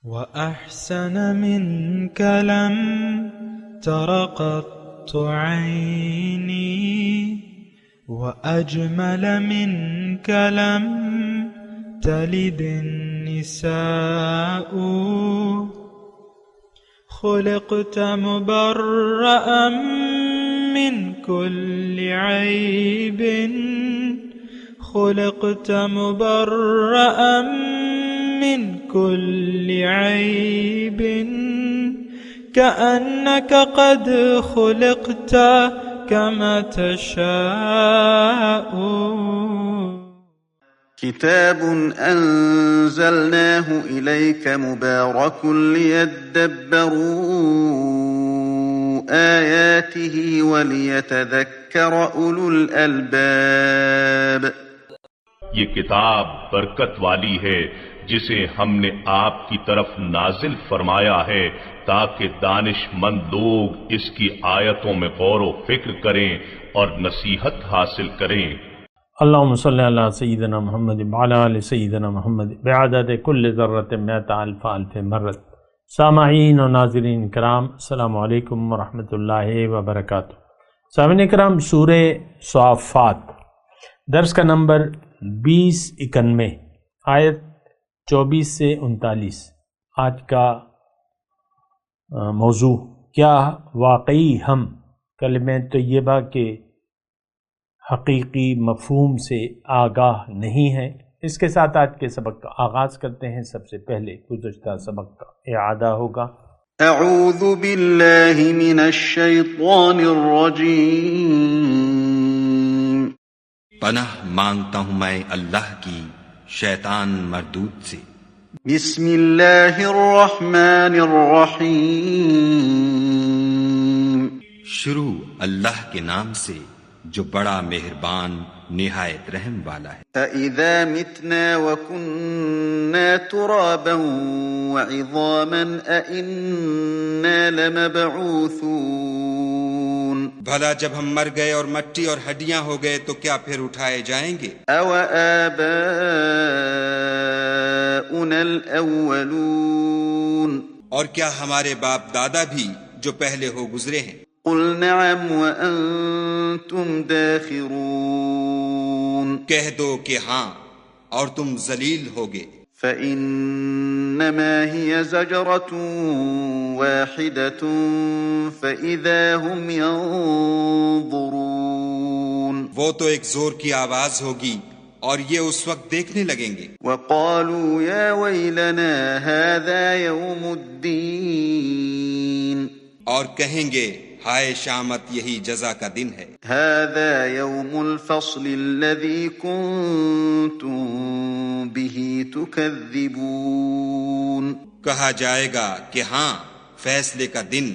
وأحسن منك لم تر قط عيني وأجمل منك لم تلد النساء خلقت مبرأ من كل عيب خلقت مبرأ من كل عيب كأنك قد خلقت كما تشاء. كتاب أنزلناه إليك مبارك ليدبروا آياته وليتذكر أولو الألباب. یہ کتاب برکت والی ہے جسے ہم نے آپ کی طرف نازل فرمایا ہے تاکہ دانش مند لوگ اس کی آیتوں میں غور و فکر کریں اور نصیحت حاصل کریں. اللہم صلی علی سیدنا محمد وعلی آل سیدنا محمد بعدد کل ذرۃ مئۃ الف الف مرۃ. سامعین و ناظرین کرام، السلام علیکم ورحمۃ اللہ وبرکاتہ. سامعین کرام، سورہ صافات درس کا نمبر 2091، آیت 24 سے 39. آج کا موضوع: کیا واقعی ہم کلمہ طیبہ کے حقیقی مفہوم سے آگاہ نہیں ہیں؟ اس کے ساتھ آج کے سبق کا آغاز کرتے ہیں. سب سے پہلے گزشتہ سبق کا اعادہ ہوگا. اعوذ باللہ من الشیطان الرجیم. پناہ مانگتا ہوں میں اللہ کی شیطان مردود سے. بسم اللہ الرحمن الرحیم. شروع اللہ کے نام سے جو بڑا مہربان نہایت رحم والا ہے. اَإِذَا مِتْنَا وَكُنَّا تُرَابًا وَعِظَامًا أَإِنَّا لَمَبْعُوثُونَ. بھلا جب ہم مر گئے اور مٹی اور ہڈیاں ہو گئے تو کیا پھر اٹھائے جائیں گے؟ أَوَآبَاؤُنَا الْأَوَّلُونَ. اور کیا ہمارے باپ دادا بھی جو پہلے ہو گزرے ہیں؟ قُلْ نَعَمْ وَأَنْتُمْ دَاخِرُونَ. کہہ دو کہ ہاں اور تم ذلیل ہوگے. فَإِنَّمَا هِيَ زَجْرَةٌ وَاحِدَةٌ فَإِذَا هُمْ يَنظُرُونَ. وہ تو ایک زور کی آواز ہوگی اور یہ اس وقت دیکھنے لگیں گے. وَقَالُوا يَا وَيْلَنَا هَذَا يَوْمُ الدِّينِ. اور کہیں گے ہائے شامت، یہی جزا کا دن ہے. هَذَا يَوْمُ الْفَصْلِ الَّذِي كُنْتُمْ بِهِ تُكَذِّبُونَ. کہا جائے گا کہ ہاں، فیصلے کا دن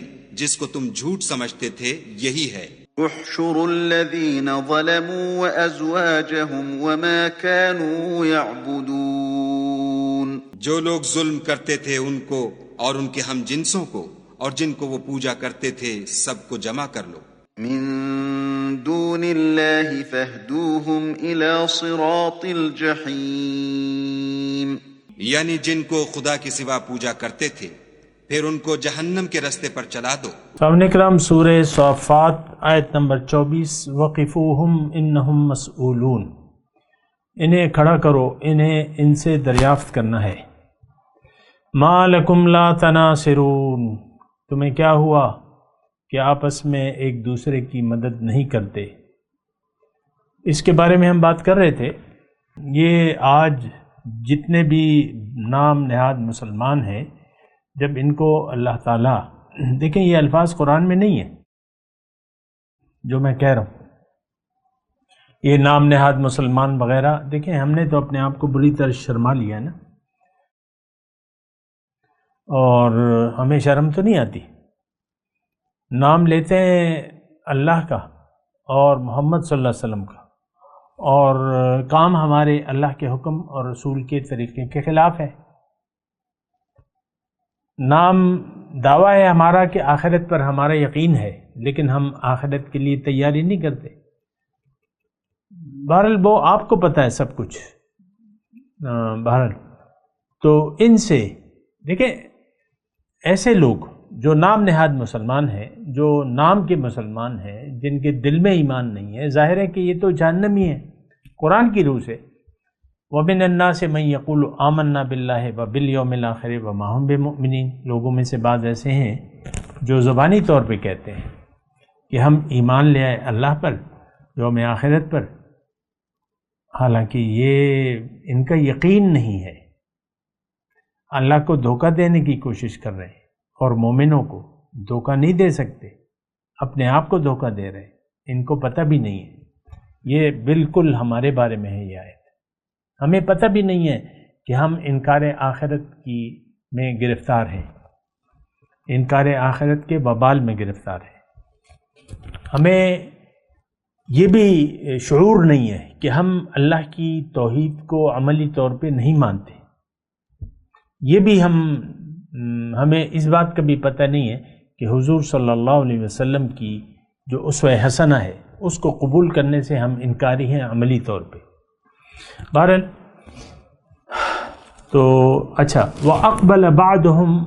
جس کو تم جھوٹ سمجھتے تھے یہی ہے. احشروا الذين ظلموا وأزواجهم وما كانوا يعبدون. جو لوگ ظلم کرتے تھے ان کو اور ان کے ہم جنسوں کو اور جن کو وہ پوجا کرتے تھے سب کو جمع کر لو. من دون الله فاهدوهم إلى صراط الجحيم. یعنی جن کو خدا کے سوا پوجا کرتے تھے پھر ان کو جہنم کے رستے پر چلا دو. سامعین کرام، سورہ صافات آیت نمبر 24. وقفوہم انہم مسئولون. انہیں کھڑا کرو، انہیں ان سے دریافت کرنا ہے. ما لکم لا تناصرون. تمہیں کیا ہوا کہ آپس میں ایک دوسرے کی مدد نہیں کرتے؟ اس کے بارے میں ہم بات کر رہے تھے. یہ آج جتنے بھی نام نہاد مسلمان ہیں، جب ان کو اللہ تعالیٰ، دیکھیں یہ الفاظ قرآن میں نہیں ہیں جو میں کہہ رہا ہوں، یہ نام نہاد مسلمان وغیرہ، دیکھیں ہم نے تو اپنے آپ کو بری طرح شرما لیا ہے نا، اور ہمیں شرم تو نہیں آتی. نام لیتے ہیں اللہ کا اور محمد صلی اللہ علیہ وسلم کا، اور کام ہمارے اللہ کے حکم اور رسول کے طریقے کے خلاف ہے. نام دعویٰ ہے ہمارا کہ آخرت پر ہمارا یقین ہے، لیکن ہم آخرت کے لیے تیاری نہیں کرتے. بہرحال وہ آپ کو پتہ ہے سب کچھ. بہرحال تو ان سے دیکھیں ایسے لوگ جو نام نہاد مسلمان ہیں، جو نام کے مسلمان ہیں، جن کے دل میں ایمان نہیں ہے، ظاہر ہے کہ یہ تو جہنمی ہیں قرآن کی روح سے۔ وَمِنَ النَّاسِ مَن يَقُولُ آمَنَّا بِاللَّهِ وَبِالْيَوْمِ الْآخِرِ وَمَا هُمْ بِمُؤْمِنِينَ، لوگوں میں سے بعض ایسے ہیں جو زبانی طور پہ کہتے ہیں کہ ہم ایمان لے آئے اللہ پر، یوم آخرت پر، حالانکہ یہ ان کا یقین نہیں ہے، اللہ کو دھوکہ دینے کی کوشش کر رہے ہیں، اور مومنوں کو دھوکہ نہیں دے سکتے، اپنے آپ کو دھوکہ دے رہے ہیں، ان کو پتہ بھی نہیں ہے۔ یہ بالکل ہمارے بارے میں ہے یہ آیت، ہمیں پتہ بھی نہیں ہے کہ ہم انکار آخرت کی میں گرفتار ہیں، انکار آخرت کے وبال میں گرفتار ہیں۔ ہمیں یہ بھی شعور نہیں ہے کہ ہم اللہ کی توحید کو عملی طور پہ نہیں مانتے، یہ بھی ہمیں اس بات کا بھی پتہ نہیں ہے کہ حضور صلی اللہ علیہ وسلم کی جو اسوہ حسنہ ہے اس کو قبول کرنے سے ہم انکاری ہیں عملی طور پہ۔ بہرحال تو اچھا، وَأَقْبَلَ بَعْضُهُمْ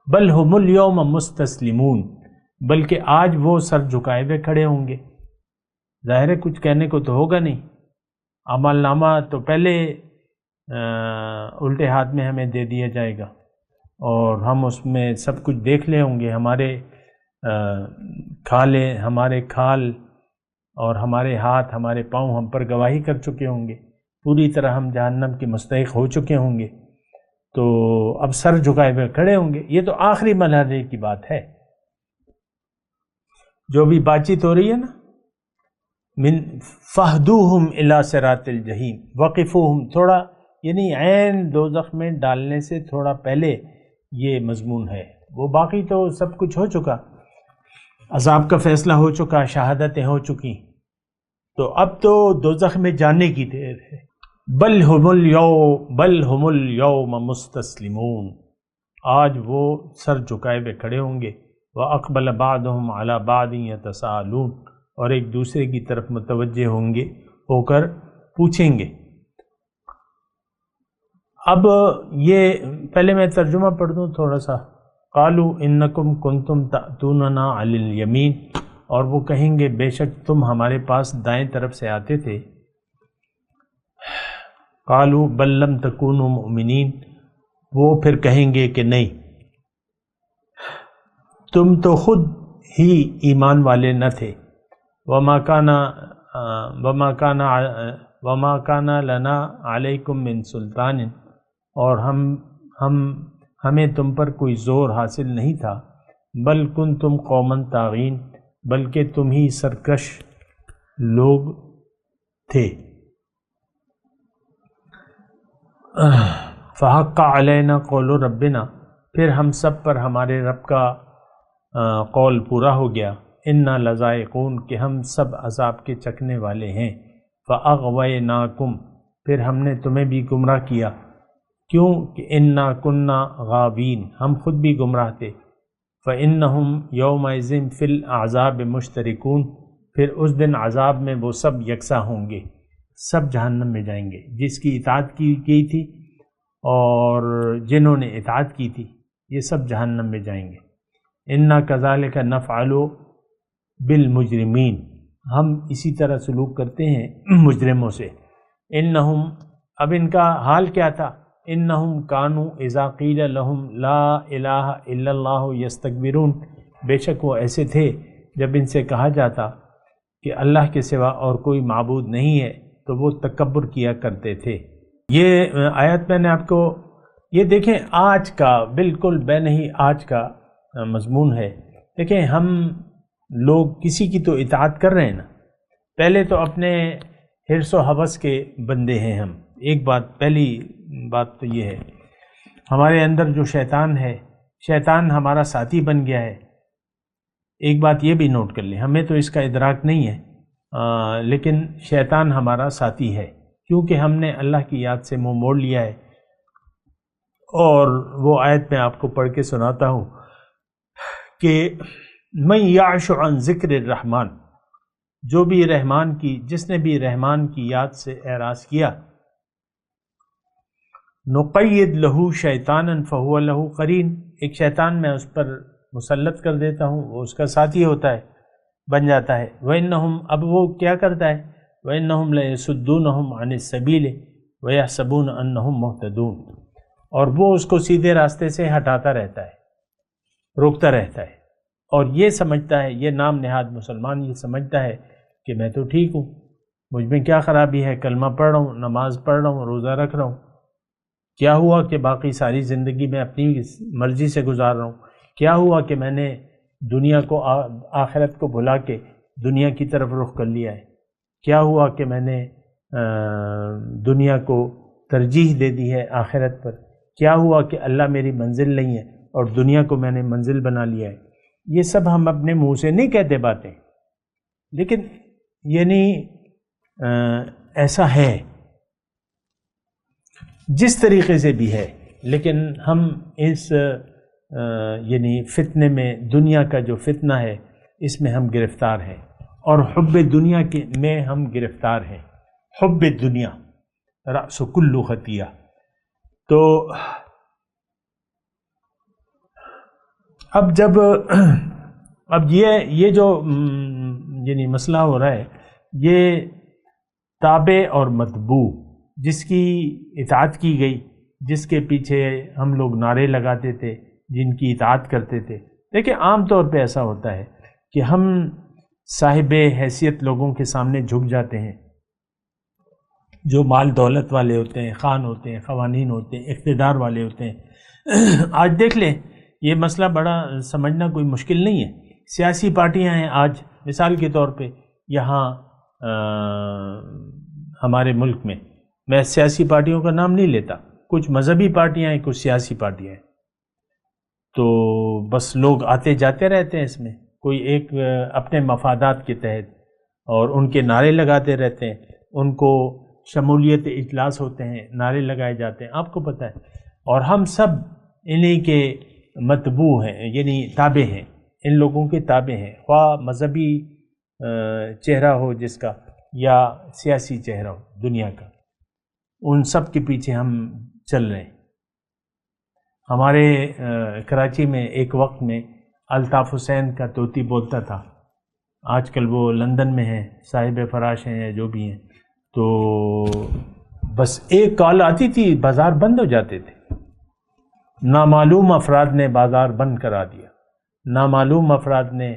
بَلْ هُمُ الْيَوْمَ مُسْتَسْلِمُونَ، بلکہ آج وہ سر جھکائے ہوئے کھڑے ہوں گے، ظاہر ہے کچھ کہنے کو تو ہوگا نہیں، عمل نامہ تو پہلے الٹے ہاتھ میں ہمیں دے دیا جائے گا اور ہم اس میں سب کچھ دیکھ لے ہوں گے، ہمارے کھالے، ہمارے کھال اور ہمارے ہاتھ، ہمارے پاؤں ہم پر گواہی کر چکے ہوں گے، پوری طرح ہم جہنم کے مستحق ہو چکے ہوں گے، تو اب سر جھکائے ہوئے کھڑے ہوں گے۔ یہ تو آخری مرحلے کی بات ہے، جو بھی بات چیت ہو رہی ہے نا، من فہدوہم الی صراط الجحیم وقفوہم، تھوڑا یعنی عین دوزخ میں ڈالنے سے تھوڑا پہلے یہ مضمون ہے، وہ باقی تو سب کچھ ہو چکا، عذاب کا فیصلہ ہو چکا، شہادتیں ہو چکی، تو اب تو دوزخ میں جانے کی دیر ہے۔ بل ہم اليوم مستسلمون، آج وہ سر جھکائے ہوئے کھڑے ہوں گے، وَأَقْبَلَ بَعْضُهُمْ عَلَى بَعْضٍ يَتَسَاءَلُونَ، اور ایک دوسرے کی طرف متوجہ ہوں گے، ہو کر پوچھیں گے۔ اب یہ پہلے میں ترجمہ پڑھ دوں تھوڑا سا۔ قالوا انکم کنتم تأتوننا علی الیمین، اور وہ کہیں گے بے شک تم ہمارے پاس دائیں طرف سے آتے تھے۔ قالوا بل لم تکونوا مؤمنین، وہ پھر کہیں گے کہ نہیں، تم تو خود ہی ایمان والے نہ تھے۔ وما کان لنا علیکم من سلطان، اور ہمیں تم پر کوئی زور حاصل نہیں تھا۔ بل کنتم قوما طاغین، بلکہ تم ہی سرکش لوگ تھے۔ فحق علینا قول ربنا، پھر ہم سب پر ہمارے رب کا قول پورا ہو گیا۔ انا لذائقون، کہ ہم سب عذاب کے چکھنے والے ہیں۔ فاغویناکم، پھر ہم نے تمہیں بھی گمراہ کیا۔ کیوں کہ انا کننا غاوین، ہم خود بھی گمراہ تھے۔ فانہم یومئذ فی العذاب مشترکون، پھر اس دن عذاب میں وہ سب یکساں ہوں گے، سب جہنم میں جائیں گے، جس کی اطاعت کی گئی تھی اور جنہوں نے اطاعت کی تھی یہ سب جہنم میں جائیں گے۔ انا کذالک نفعل بالمجرمین، ہم اسی طرح سلوک کرتے ہیں مجرموں سے۔ انہم، اب ان کا حال کیا تھا؟ انہم کانوا اذا قیل لہم لا الہ الا اللہ یستکبرون، بے شک وہ ایسے تھے جب ان سے کہا جاتا کہ اللہ کے سوا اور کوئی معبود نہیں ہے تو وہ تکبر کیا کرتے تھے۔ یہ آیت میں نے آپ کو، یہ دیکھیں آج کا بالکل بے نہیں آج کا مضمون ہے۔ دیکھیں ہم لوگ کسی کی تو اطاعت کر رہے ہیں نا، پہلے تو اپنے حرص و ہوس کے بندے ہیں ہم۔ ایک بات، پہلی بات تو یہ ہے ہمارے اندر جو شیطان ہے، شیطان ہمارا ساتھی بن گیا ہے۔ ایک بات یہ بھی نوٹ کر لیں، ہمیں تو اس کا ادراک نہیں ہے، لیکن شیطان ہمارا ساتھی ہے، کیونکہ ہم نے اللہ کی یاد سے منہ موڑ لیا ہے۔ اور وہ آیت میں آپ کو پڑھ کے سناتا ہوں کہ من یعش عن ذکر الرحمن، جو بھی رحمان کی، جس نے بھی رحمان کی یاد سے اعراض کیا، نقید لہو شیطانا فہو لہو قرین، ایک شیطان میں اس پر مسلط کر دیتا ہوں، وہ اس کا ساتھی ہوتا ہے، بن جاتا ہے۔ وَإِنَّهُمْ، اب وہ کیا کرتا ہے، وَإِنَّهُمْ لَيَصُدُّونَهُمْ عَنِ السَّبِيلِ وَيَحْسَبُونَ أَنَّهُمْ مُهْتَدُونَ، اور وہ اس کو سیدھے راستے سے ہٹاتا رہتا ہے، روکتا رہتا ہے، اور یہ سمجھتا ہے، یہ نام نہاد مسلمان یہ سمجھتا ہے کہ میں تو ٹھیک ہوں، مجھ میں کیا خرابی ہے، کلمہ پڑھ رہا ہوں، نماز پڑھ رہا ہوں، روزہ رکھ رہا ہوں، کیا ہوا کہ باقی ساری زندگی میں اپنی مرضی سے گزار رہا ہوں، کیا ہوا کہ میں نے دنیا کو آخرت کو بھلا کے دنیا کی طرف رخ کر لیا ہے، کیا ہوا کہ میں نے دنیا کو ترجیح دے دی ہے آخرت پر، کیا ہوا کہ اللہ میری منزل نہیں ہے اور دنیا کو میں نے منزل بنا لیا ہے۔ یہ سب ہم اپنے منہ سے نہیں کہتے باتیں، لیکن یعنی ایسا ہے جس طریقے سے بھی ہے، لیکن ہم اس یعنی فتنے میں، دنیا کا جو فتنہ ہے اس میں ہم گرفتار ہیں، اور حب دنیا کے میں ہم گرفتار ہیں۔ حب دنیا رأس کل خطیہ۔ تو اب یہ جو یعنی مسئلہ ہو رہا ہے، یہ تابع اور متبوع، جس کی اطاعت کی گئی، جس کے پیچھے ہم لوگ نعرے لگاتے تھے، جن کی اطاعت کرتے تھے۔ دیکھیں عام طور پہ ایسا ہوتا ہے کہ ہم صاحب حیثیت لوگوں کے سامنے جھک جاتے ہیں، جو مال دولت والے ہوتے ہیں، خان ہوتے ہیں، قوانین ہوتے ہیں، اقتدار والے ہوتے ہیں۔ آج دیکھ لیں، یہ مسئلہ بڑا سمجھنا کوئی مشکل نہیں ہے۔ سیاسی پارٹیاں ہیں آج، مثال کے طور پہ یہاں ہمارے ملک میں سیاسی پارٹیوں کا نام نہیں لیتا، کچھ مذہبی پارٹیاں ہیں، کچھ سیاسی پارٹیاں ہیں، تو بس لوگ آتے جاتے رہتے ہیں اس میں، کوئی ایک اپنے مفادات کے تحت، اور ان کے نعرے لگاتے رہتے ہیں، ان کو شمولیت اجلاس ہوتے ہیں، نعرے لگائے جاتے ہیں، آپ کو پتہ ہے، اور ہم سب انہی کے متبوع ہیں، یعنی تابع ہیں، ان لوگوں کے تابع ہیں، خواہ مذہبی چہرہ ہو جس کا یا سیاسی چہرہ ہو دنیا کا، ان سب کے پیچھے ہم چل رہے ہیں۔ ہمارے کراچی میں ایک وقت میں الطاف حسین کا طوطی بولتا تھا، آج کل وہ لندن میں ہیں، صاحب فراش ہیں یا جو بھی ہیں، تو بس ایک کال آتی تھی بازار بند ہو جاتے تھے، نامعلوم افراد نے بازار بند کرا دیا، نامعلوم افراد نے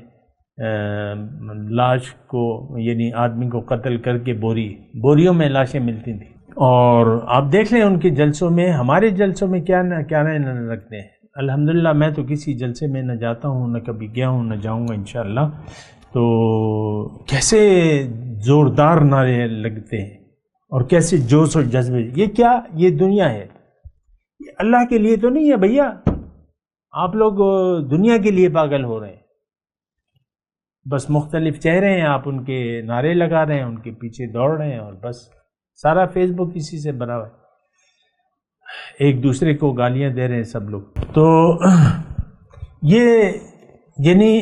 لاش کو یعنی آدمی کو قتل کر کے بوریوں میں لاشیں ملتی تھیں، اور آپ دیکھ لیں ان کے جلسوں میں، ہمارے جلسوں میں کیا نہ رکھتے ہیں۔ الحمدللہ میں تو کسی جلسے میں نہ جاتا ہوں، نہ کبھی گیا ہوں، نہ جاؤں گا انشاءاللہ، تو کیسے زوردار نعرے لگتے ہیں اور کیسے جوش و جذبے، یہ کیا، یہ دنیا ہے، یہ اللہ کے لیے تو نہیں ہے بھیا، آپ لوگ دنیا کے لیے پاگل ہو رہے ہیں، بس مختلف چہرے ہیں، آپ ان کے نعرے لگا رہے ہیں، ان کے پیچھے دوڑ رہے ہیں، اور بس سارا فیس بک اسی سے بھرا ہوا ہے، ایک دوسرے کو گالیاں دے رہے ہیں سب لوگ۔ تو یہ یعنی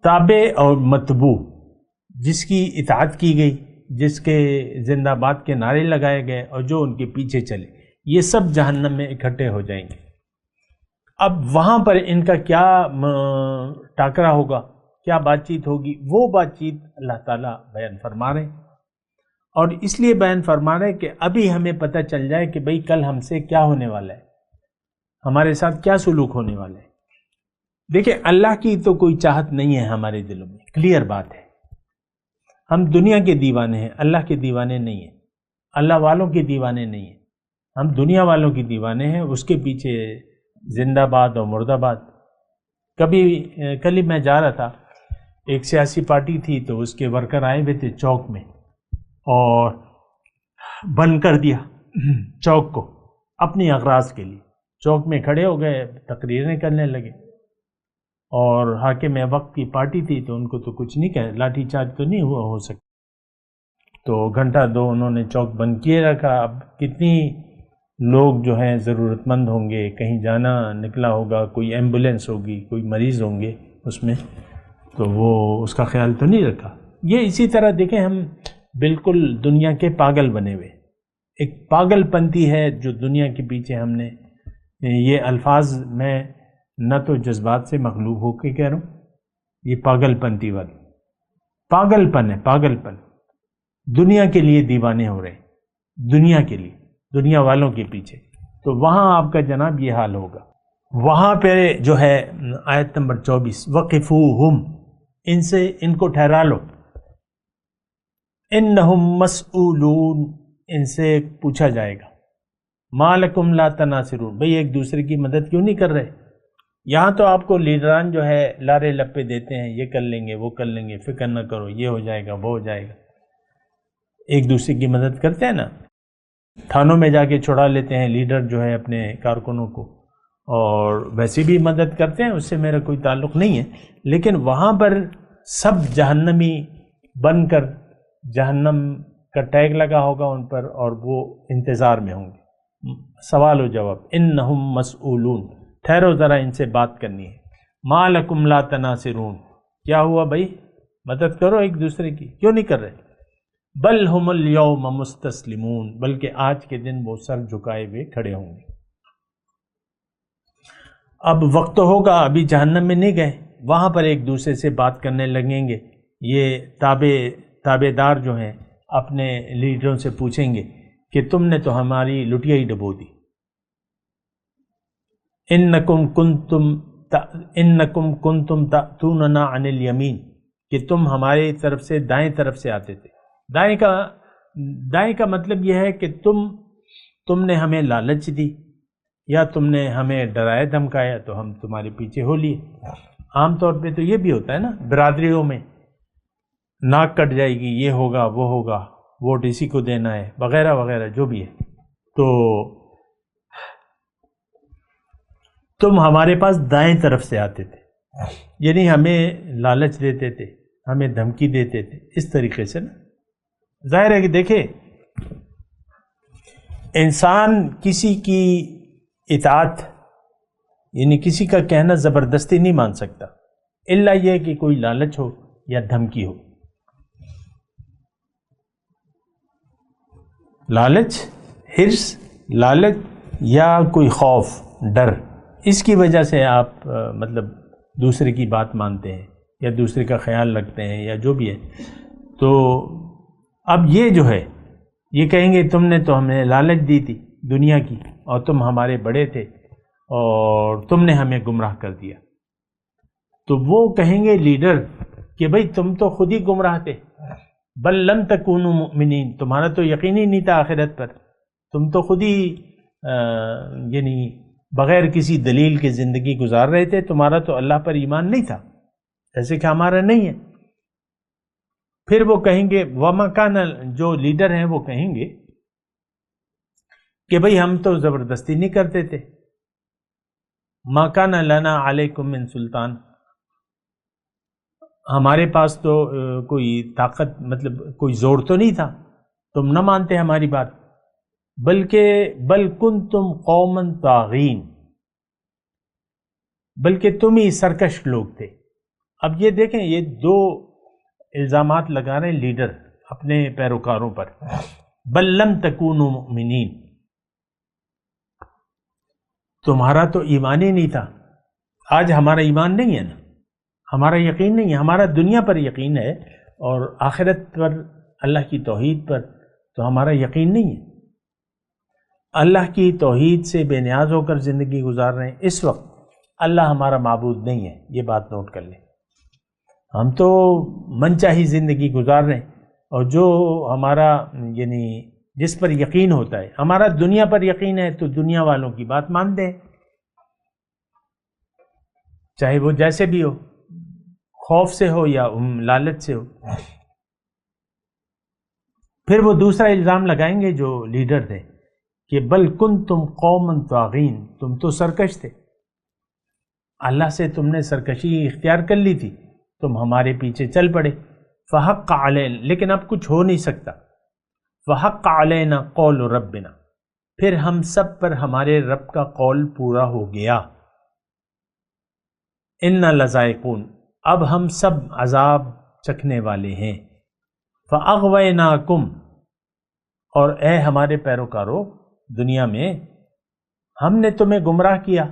تابع اور متبوع، جس کی اطاعت کی گئی، جس کے زندہ باد کے نعرے لگائے گئے، اور جو ان کے پیچھے چلے، یہ سب جہنم میں اکٹھے ہو جائیں گے۔ اب وہاں پر ان کا کیا ٹاکرا ہوگا، کیا بات چیت ہوگی، وہ بات چیت اللہ تعالیٰ بیان فرما رہے ہیں، اور اس لیے بیان فرما رہے ہیں کہ ابھی ہمیں پتہ چل جائے کہ بھئی کل ہم سے کیا ہونے والا ہے، ہمارے ساتھ کیا سلوک ہونے والا ہے۔ دیکھیں اللہ کی تو کوئی چاہت نہیں ہے ہمارے دلوں میں، کلیئر بات ہے، ہم دنیا کے دیوانے ہیں، اللہ کے دیوانے نہیں ہیں، اللہ والوں کے دیوانے نہیں ہیں، ہم دنیا والوں کے دیوانے ہیں، اس کے پیچھے زندہ باد اور مردہ باد۔ کل ہی میں جا رہا تھا، ایک سیاسی پارٹی تھی، تو اس کے ورکر آئے ہوئے تھے چوک میں، اور بند کر دیا چوک کو اپنی اغراض کے لیے، چوک میں کھڑے ہو گئے، تقریریں کرنے لگے، اور حاکم وقت کی پارٹی تھی تو ان کو تو کچھ نہیں کہا، لاٹھی چارج تو نہیں ہو سکتا، تو گھنٹہ دو انہوں نے چوک بند کیے رکھا۔ اب کتنی لوگ جو ہیں ضرورت مند ہوں گے، کہیں جانا نکلا ہوگا، کوئی ایمبولینس ہوگی، کوئی مریض ہوں گے اس میں، تو وہ اس کا خیال تو نہیں رکھا۔ یہ اسی طرح دیکھیں ہم بالکل دنیا کے پاگل بنے ہوئے، ایک پاگل پنتی ہے جو دنیا کے پیچھے ہم نے یہ الفاظ میں نہ تو جذبات سے مغلوب ہو کے کہہ رہا ہوں، یہ پاگل پنتی والی پاگل پن ہے، پاگل پن، دنیا کے لیے دیوانے ہو رہے ہیں، دنیا کے لیے، دنیا والوں کے پیچھے، تو وہاں آپ کا جناب یہ حال ہوگا۔ وہاں پہ جو ہے آیت نمبر 24 وقفوہم، ان کو ٹھہرا لو، انہم مسئولون، ان سے پوچھا جائے گا، ما لکم لا تناصرون، بھئی ایک دوسرے کی مدد کیوں نہیں کر رہے؟ یہاں تو آپ کو لیڈران جو ہے لارے لپے دیتے ہیں، یہ کر لیں گے وہ کر لیں گے، فکر نہ کرو، یہ ہو جائے گا وہ ہو جائے گا، ایک دوسرے کی مدد کرتے ہیں نا، تھانوں میں جا کے چھڑا لیتے ہیں لیڈر جو ہے اپنے کارکنوں کو، اور ویسے بھی مدد کرتے ہیں، اس سے میرا کوئی تعلق نہیں ہے، لیکن وہاں پر سب جہنمی بن کر جہنم کا ٹیگ لگا ہوگا ان پر، اور وہ انتظار میں ہوں گے۔ سوال و جواب، انہم مسئولون، ٹھہرو ذرا، ان سے بات کرنی ہے۔ ما لکم لا تناصرون، کیا ہوا بھائی، مدد کرو ایک دوسرے کی، کیوں نہیں کر رہے؟ بل ہم الیوم مستسلمون، بلکہ آج کے دن وہ سر جھکائے ہوئے کھڑے ہوں گے۔ اب وقت تو ہوگا، ابھی جہنم میں نہیں گئے، وہاں پر ایک دوسرے سے بات کرنے لگیں گے، یہ تابع دار جو ہیں اپنے لیڈروں سے پوچھیں گے کہ تم نے تو ہماری لٹیا ہی ڈبو دی، انکم کنتم تأتوننا عن الیمین، کہ تم ہماری طرف سے دائیں طرف سے آتے تھے۔ دائیں کا مطلب یہ ہے کہ تم نے ہمیں لالچ دی، یا تم نے ہمیں ڈرایا دھمکایا تو ہم تمہارے پیچھے ہو لیے۔ عام طور پہ تو یہ بھی ہوتا ہے نا برادریوں میں، ناک کٹ جائے گی، یہ ہوگا وہ ہوگا، ووٹ اسی کو دینا ہے، وغیرہ وغیرہ جو بھی ہے، تو تم ہمارے پاس دائیں طرف سے آتے تھے، یعنی ہمیں لالچ دیتے تھے، ہمیں دھمکی دیتے تھے، اس طریقے سے نا۔ ظاہر ہے کہ دیکھیں، انسان کسی کی اطاعت یعنی کسی کا کہنا زبردستی نہیں مان سکتا، الا یہ کہ کوئی لالچ ہو یا دھمکی ہو۔ لالچ، حرص، لالچ یا کوئی خوف، ڈر، اس کی وجہ سے آپ مطلب دوسرے کی بات مانتے ہیں یا دوسرے کا خیال رکھتے ہیں یا جو بھی ہے۔ تو اب یہ جو ہے، یہ کہیں گے تم نے تو ہمیں لالچ دی تھی دنیا کی، اور تم ہمارے بڑے تھے اور تم نے ہمیں گمراہ کر دیا۔ تو وہ کہیں گے لیڈر کہ بھئی تم تو خود ہی گمراہ تھے، بل لم تکونوا مؤمنین، تمہارا تو یقین ہی نہیں تھا آخرت پر، تم تو خود ہی یعنی بغیر کسی دلیل کے زندگی گزار رہے تھے، تمہارا تو اللہ پر ایمان نہیں تھا، جیسے کہ ہمارا نہیں ہے۔ پھر وہ کہیں گے وما کان، جو لیڈر ہیں وہ کہیں گے کہ بھئی ہم تو زبردستی نہیں کرتے تھے، ما کان لنا علیکم من سلطان، ہمارے پاس تو کوئی طاقت مطلب کوئی زور تو نہیں تھا، تم نہ مانتے ہماری بات، بلکہ بل کنتم قوما طاغین، بلکہ تم ہی سرکش لوگ تھے۔ اب یہ دیکھیں، یہ دو الزامات لگا رہے ہیں لیڈر اپنے پیروکاروں پر، بل لم تکونوا مؤمنین، تمہارا تو ایمان ہی نہیں تھا۔ آج ہمارا ایمان نہیں ہے نا، ہمارا یقین نہیں ہے، ہمارا دنیا پر یقین ہے اور آخرت پر، اللہ کی توحید پر تو ہمارا یقین نہیں ہے۔ اللہ کی توحید سے بے نیاز ہو کر زندگی گزار رہے ہیں، اس وقت اللہ ہمارا معبود نہیں ہے، یہ بات نوٹ کر لیں۔ ہم تو من چاہی زندگی گزار رہے ہیں، اور جو ہمارا یعنی جس پر یقین ہوتا ہے، ہمارا دنیا پر یقین ہے تو دنیا والوں کی بات مان دیں، چاہے وہ جیسے بھی ہو، خوف سے ہو یا لالچ سے ہو۔ پھر وہ دوسرا الزام لگائیں گے جو لیڈر تھے کہ بل کنتم قوما طاغین، تم تو سرکش تھے، اللہ سے تم نے سرکشی اختیار کر لی تھی، تم ہمارے پیچھے چل پڑے۔ فحق علینا، لیکن اب کچھ ہو نہیں سکتا، فحق علینا قول ربنا، پھر ہم سب پر ہمارے رب کا قول پورا ہو گیا، انا لذائقون، اب ہم سب عذاب چکھنے والے ہیں۔ فاغویناکم، اور اے ہمارے پیروکاروں دنیا میں ہم نے تمہیں گمراہ کیا،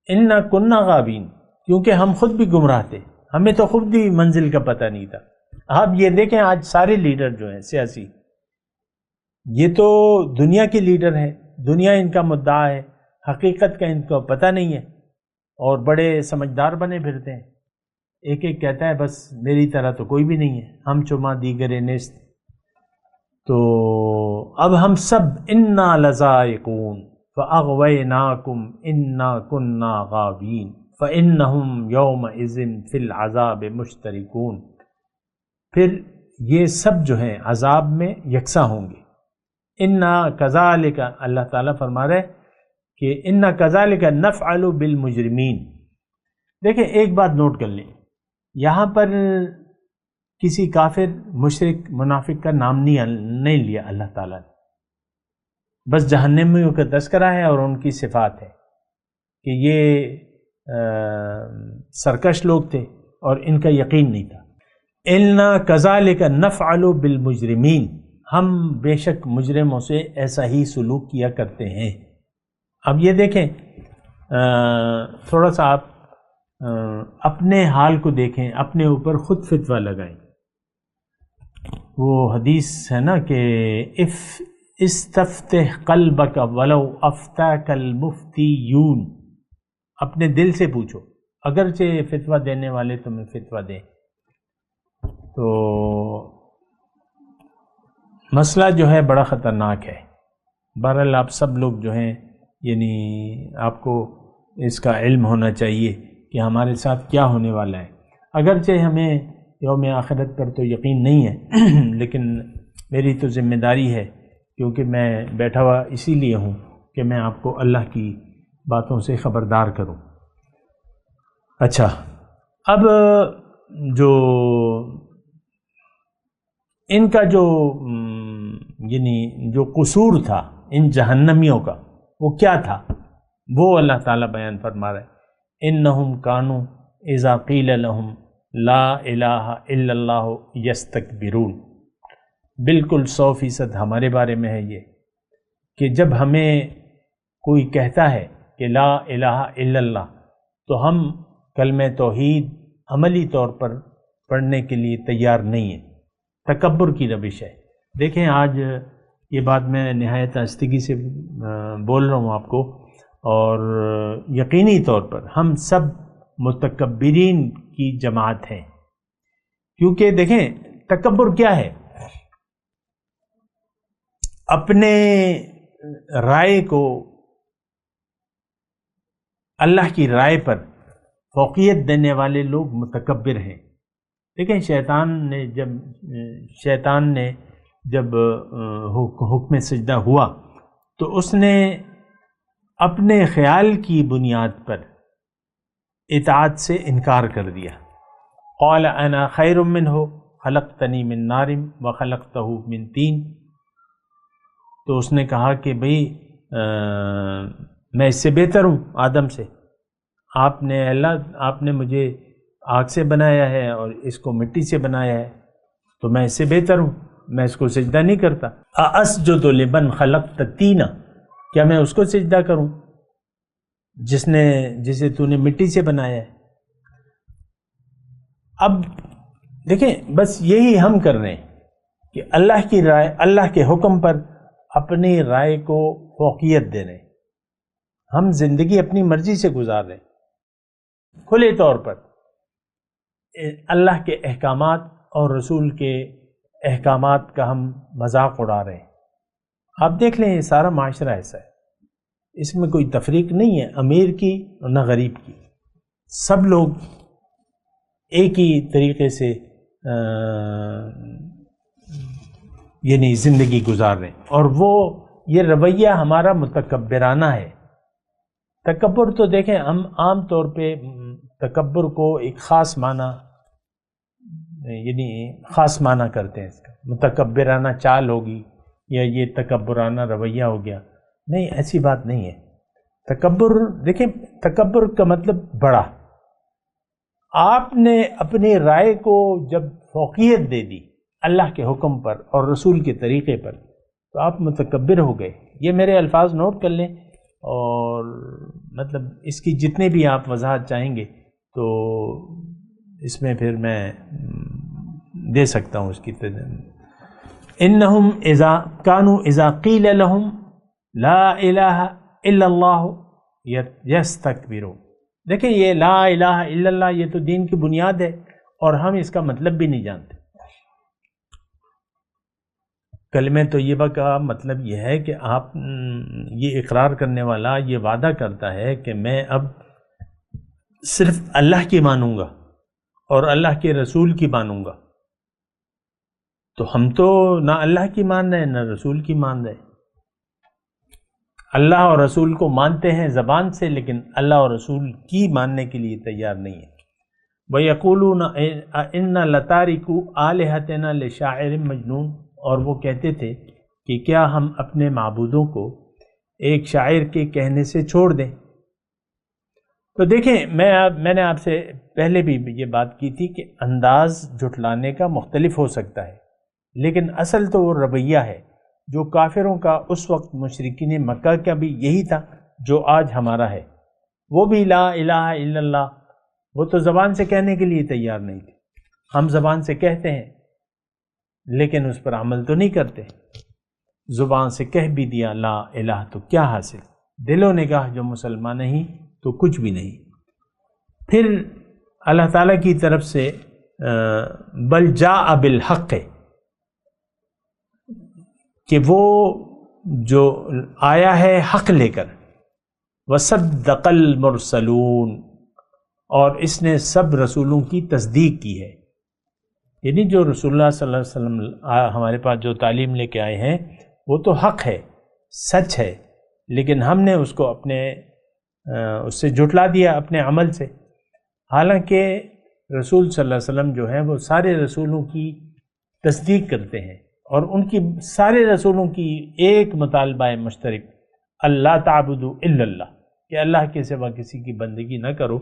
انا کننا غابین، کیونکہ ہم خود بھی گمراہ تھے، ہمیں تو خود بھی منزل کا پتہ نہیں تھا۔ آپ یہ دیکھیں آج سارے لیڈر جو ہیں سیاسی، یہ تو دنیا کے لیڈر ہیں، دنیا ان کا مدعا ہے، حقیقت کا ان کو پتہ نہیں ہے، اور بڑے سمجھدار بنے پھرتے ہیں۔ ایک ایک کہتا ہے بس میری طرح تو کوئی بھی نہیں ہے، ہم چما دیگر نیست۔ تو اب ہم سب انا لذائقون فاغویناکم انا کنا غاوین فانہم یومئذ فی العذاب مشترکون، پھر یہ سب جو ہیں عذاب میں یکساں ہوں گے۔ انا کذالک، اللہ تعالیٰ فرما رہے کہ انا کذالک نفعل بالمجرمین۔ دیکھیں ایک بات نوٹ کر لیں، یہاں پر کسی کافر مشرک منافق کا نام نہیں لیا اللہ تعالیٰ نے، بس جہنمیوں کا تذکرہ ہے اور ان کی صفات ہے کہ یہ سرکش لوگ تھے اور ان کا یقین نہیں تھا۔ اِنَّا كَذَلِكَ نَفْعَلُ بِالْمُجْرِمِينَ، ہم بے شک مجرموں سے ایسا ہی سلوک کیا کرتے ہیں۔ اب یہ دیکھیں تھوڑا سا آپ اپنے حال کو دیکھیں، اپنے اوپر خود فتویٰ لگائیں۔ وہ حدیث ہے نا کہ استفتح قلبک ولو افتاک المفتیون، اپنے دل سے پوچھو اگرچہ فتویٰ دینے والے تمہیں فتویٰ دیں۔ تو مسئلہ جو ہے بڑا خطرناک ہے۔ بہرحال آپ سب لوگ جو ہیں یعنی آپ کو اس کا علم ہونا چاہیے کہ ہمارے ساتھ کیا ہونے والا ہے۔ اگرچہ ہمیں یوم آخرت پر تو یقین نہیں ہے، لیکن میری تو ذمہ داری ہے، کیونکہ میں بیٹھا ہوا اسی لیے ہوں کہ میں آپ کو اللہ کی باتوں سے خبردار کروں۔ اچھا، اب جو ان کا جو یعنی جو قصور تھا ان جہنمیوں کا، وہ کیا تھا، وہ اللہ تعالیٰ بیان فرما رہے ہیں۔ انہم کانوا اذا قیل لہم لا الہ الا اللہ یستکبرون، بالکل 100% ہمارے بارے میں ہے یہ کہ جب ہمیں کوئی کہتا ہے کہ لا الہ الا اللہ تو ہم کلمہ توحید عملی طور پر پڑھنے کے لیے تیار نہیں ہیں۔ تکبر کی روش ہے۔ دیکھیں آج یہ بات میں نہایت آستگی سے بول رہا ہوں آپ کو، اور یقینی طور پر ہم سب متکبرین کی جماعت ہیں، کیونکہ دیکھیں تکبر کیا ہے، اپنے رائے کو اللہ کی رائے پر فوقیت دینے والے لوگ متکبر ہیں۔ دیکھیں شیطان نے جب حکم سجدہ ہوا تو اس نے اپنے خیال کی بنیاد پر اطاعت سے انکار کر دیا۔ قال انا خیر منہ خلقتنی من نار وخلقتہ من طین، تو اس نے کہا کہ بھئی میں اس سے بہتر ہوں آدم سے، آپ نے مجھے آگ سے بنایا ہے اور اس کو مٹی سے بنایا ہے، تو میں اس سے بہتر ہوں، میں اس کو سجدہ نہیں کرتا۔ اَأَسْجُدُ لِمَنْ خَلَقْتَ طِينًا، کیا میں اس کو سجدہ کروں جسے تو نے مٹی سے بنایا ہے۔ اب دیکھیں بس یہی ہم کر رہے ہیں کہ اللہ کی رائے، اللہ کے حکم پر اپنی رائے کو فوقیت دے رہے ہیں۔ ہم زندگی اپنی مرضی سے گزار رہے ہیں، کھلے طور پر اللہ کے احکامات اور رسول کے احکامات کا ہم مذاق اڑا رہے ہیں۔ آپ دیکھ لیں یہ سارا معاشرہ ایسا ہے، اس میں کوئی تفریق نہیں ہے امیر کی اور نہ غریب کی، سب لوگ ایک ہی طریقے سے یعنی زندگی گزار رہے ہیں، اور وہ یہ رویہ ہمارا متکبرانہ ہے۔ تکبر تو دیکھیں ہم عام طور پہ تکبر کو ایک خاص معنی کرتے ہیں، اس کا متکبرانہ چال ہوگی یا یہ تکبرانہ رویہ ہو گیا، نہیں ایسی بات نہیں ہے۔ تکبر دیکھیں، تکبر کا مطلب بڑا، آپ نے اپنی رائے کو جب فوقیت دے دی اللہ کے حکم پر اور رسول کے طریقے پر، تو آپ متکبر ہو گئے. یہ میرے الفاظ نوٹ کر لیں، اور مطلب اس کی جتنے بھی آپ وضاحت چاہیں گے تو اس میں پھر میں دے سکتا ہوں اس کی. انہم اذا کانوا اذا قیل لهم لا الہ الا اللہ یستکبرون. دیکھیں یہ لا الہ الا اللہ یہ تو دین کی بنیاد ہے، اور ہم اس کا مطلب بھی نہیں جانتے. کلمہ طیبہ کا مطلب یہ ہے کہ آپ یہ اقرار کرنے والا یہ وعدہ کرتا ہے کہ میں اب صرف اللہ کی مانوں گا اور اللہ کے رسول کی مانوں گا. تو ہم تو نہ اللہ کی مان رہے نہ رسول کی مان رہے. اللہ اور رسول کو مانتے ہیں زبان سے، لیکن اللہ اور رسول کی ماننے کے لیے تیار نہیں ہے. وَيَقُولُونَ إِنَّ لَتَارِكُوا آلِهَتِنَا لِشَاعِرٍ مَجْنُونٍ. اور وہ کہتے تھے کہ کیا ہم اپنے معبودوں کو ایک شاعر کے کہنے سے چھوڑ دیں. تو دیکھیں میں نے آپ سے پہلے بھی یہ بات کی تھی کہ انداز جھٹلانے کا مختلف ہو سکتا ہے، لیکن اصل تو وہ رویہ ہے جو کافروں کا اس وقت مشرکین مکہ کا بھی یہی تھا جو آج ہمارا ہے. وہ بھی لا الہ الا اللہ وہ تو زبان سے کہنے کے لیے تیار نہیں تھے. ہم زبان سے کہتے ہیں لیکن اس پر عمل تو نہیں کرتے. زبان سے کہہ بھی دیا لا الہ تو کیا حاصل، دل و نگاہ جو مسلمان نہیں تو کچھ بھی نہیں. پھر اللہ تعالیٰ کی طرف سے بل جاء بالحق کہ وہ جو آیا ہے حق لے کر، وصدق المرسلون اور اس نے سب رسولوں کی تصدیق کی ہے. یعنی جو رسول اللہ صلی اللہ علیہ وسلم ہمارے پاس جو تعلیم لے کے آئے ہیں وہ تو حق ہے، سچ ہے، لیکن ہم نے اس کو اس سے جھٹلا دیا اپنے عمل سے. حالانکہ رسول صلی اللہ علیہ وسلم جو ہیں وہ سارے رسولوں کی تصدیق کرتے ہیں، اور ان کی سارے رسولوں کی ایک مطالبہ مشترک اللہ تعبدوا الا اللہ، کہ اللہ کے سوا کسی کی بندگی نہ کرو.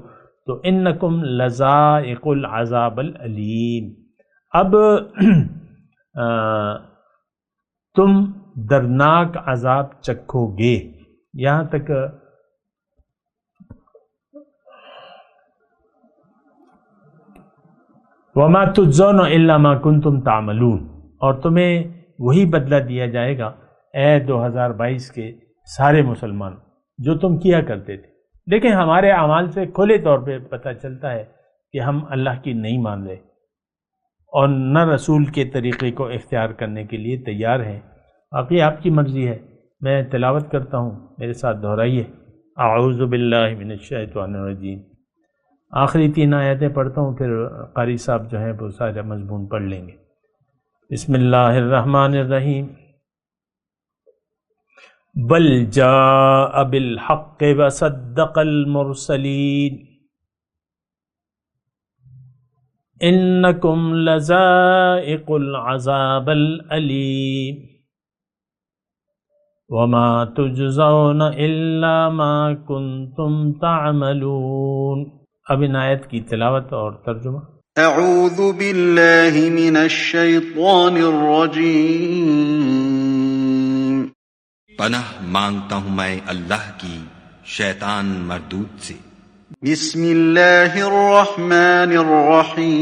تو انکم لذائق العذاب العلیم، اب تم دردناک عذاب چکھو گے. یہاں تک وما تجزون الا ما کنتم تعملون، اور تمہیں وہی بدلہ دیا جائے گا اے 2022 کے سارے مسلمان جو تم کیا کرتے تھے. لیکن ہمارے اعمال سے کھلے طور پہ پتہ چلتا ہے کہ ہم اللہ کی نہیں مان رہے اور نہ رسول کے طریقے کو اختیار کرنے کے لیے تیار ہیں. باقی آپ کی مرضی ہے. میں تلاوت کرتا ہوں، میرے ساتھ دہرائیے. اعوذ باللہ من الشیطان الرجیم. آخری 3 آیتیں پڑھتا ہوں، پھر قاری صاحب جو ہیں وہ سارا مضمون پڑھ لیں گے. بسم اللہ الرحمن الرحیم. بل جاء بالحق وصدق المرسلین انکم لذائق العذاب العلیم وما تجزون الا ما کنتم تعملون. اب ان آیت کی تلاوت اور ترجمہ. اعوذ باللہ من الشیطان الرجیم. پناہ مانگتا ہوں میں اللہ کی شیطان مردود سے. بسم اللہ الرحمن الرحیم.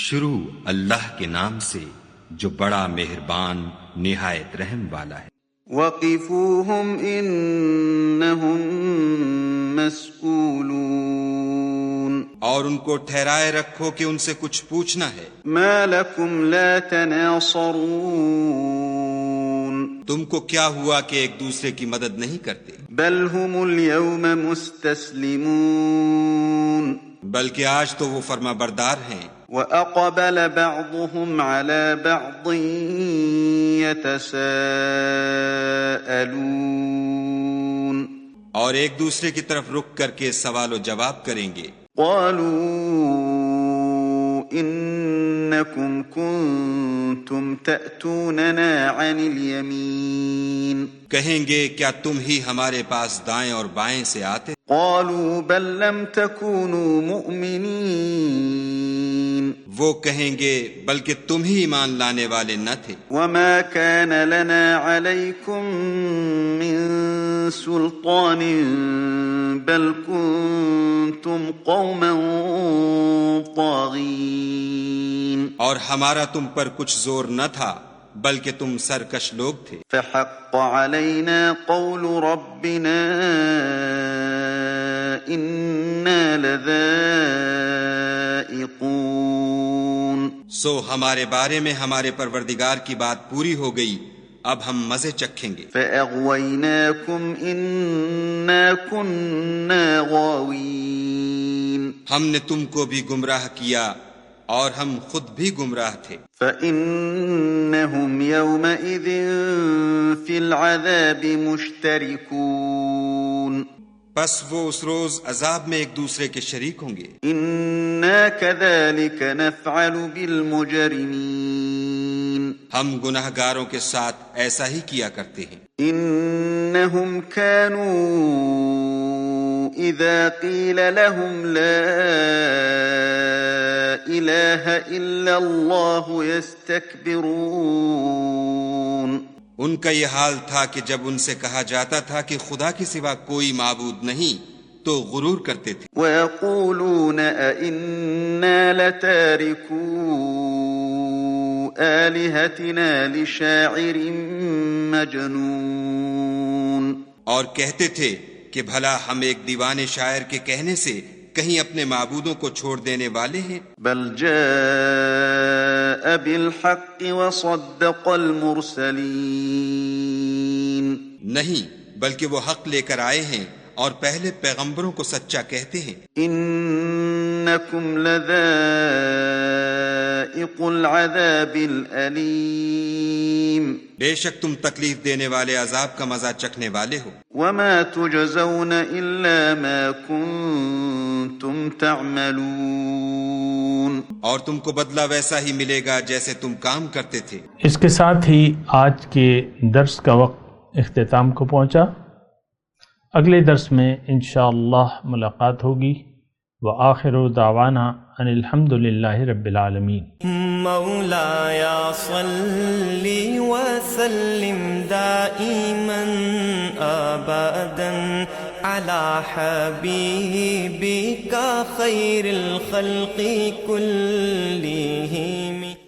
شروع اللہ کے نام سے جو بڑا مہربان نہایت رحم والا ہے. وقفوہم انہم مسئولون. اور ان کو ٹھہرائے رکھو کہ ان سے کچھ پوچھنا ہے. ما لکم لا تناصرون. تم کو کیا ہوا کہ ایک دوسرے کی مدد نہیں کرتے؟ بل هم اليوم مستسلمون. بلکہ آج تو وہ فرما بردار ہیں. وَأَقْبَلَ بَعْضُهُمْ عَلَى بَعْضٍ يَتَسَاءَلُونَ. اور ایک دوسرے کی طرف رک کر کے سوال و جواب کریں گے. قَالُوا إِنَّكُمْ كُنْتُمْ تَأْتُونَنَا عَنِ الْيَمِينِ. کہیں گے کیا تم ہی ہمارے پاس دائیں اور بائیں سے آتے؟ قَالُوا بَل لَّمْ تَكُونُوا مُؤْمِنِينَ. وہ کہیں گے بلکہ تم ہی ایمان لانے والے نہ تھے. وما كان لنا عليكم من سلطان بل كنتم قوما طاغين. اور ہمارا تم پر کچھ زور نہ تھا بلکہ تم سرکش لوگ تھے. فحق علينا قول ربنا إنا لذائقون. سو ہمارے بارے میں ہمارے پروردگار کی بات پوری ہو گئی، اب ہم مزے چکھیں گے. فأغويناكم إنا كنا غاوين. ہم نے تم کو بھی گمراہ کیا اور ہم خود بھی گمراہ تھے. فإنهم يومئذ في العذاب مشتركون. پس وہ اس روز عذاب میں ایک دوسرے کے شریک ہوں گے. إنا كذلك نفعل بالمجرمين. ہم گناہ گاروں کے ساتھ ایسا ہی کیا کرتے ہیں. إنهم كانوا إذا قيل لهم لا إله إلا الله يستكبرون. ان کا یہ حال تھا کہ جب ان سے کہا جاتا تھا کہ خدا کے سوا کوئی معبود نہیں تو غرور کرتے تھے. وَيَقُولُونَ أَإِنَّا لَتَارِكُو آلِهَتِنَا لِشَاعِرٍ مَجْنُونَ. اور کہتے تھے کہ بھلا ہم ایک دیوانے شاعر کے کہنے سے کہیں اپنے معبودوں کو چھوڑ دینے والے ہیں. بل جاء بالحق وصدق المرسلین. نہیں بلکہ وہ حق لے کر آئے ہیں اور پہلے پیغمبروں کو سچا کہتے ہیں. انکم لذائق العذاب الالیم. بے شک تم تکلیف دینے والے عذاب کا مزہ چکھنے والے ہو. وما تجزون الا ما کنتم تعملون. اور تم کو بدلہ ویسا ہی ملے گا جیسے تم کام کرتے تھے. اس کے ساتھ ہی آج کے درس کا وقت اختتام کو پہنچا. اگلے درس میں انشاءاللہ ملاقات ہوگی. وآخر دعوانا ان الحمد للہ رب العالمین. مولاي صل وسلم دائما ابدا على حبيبك خير الخلق كلهم.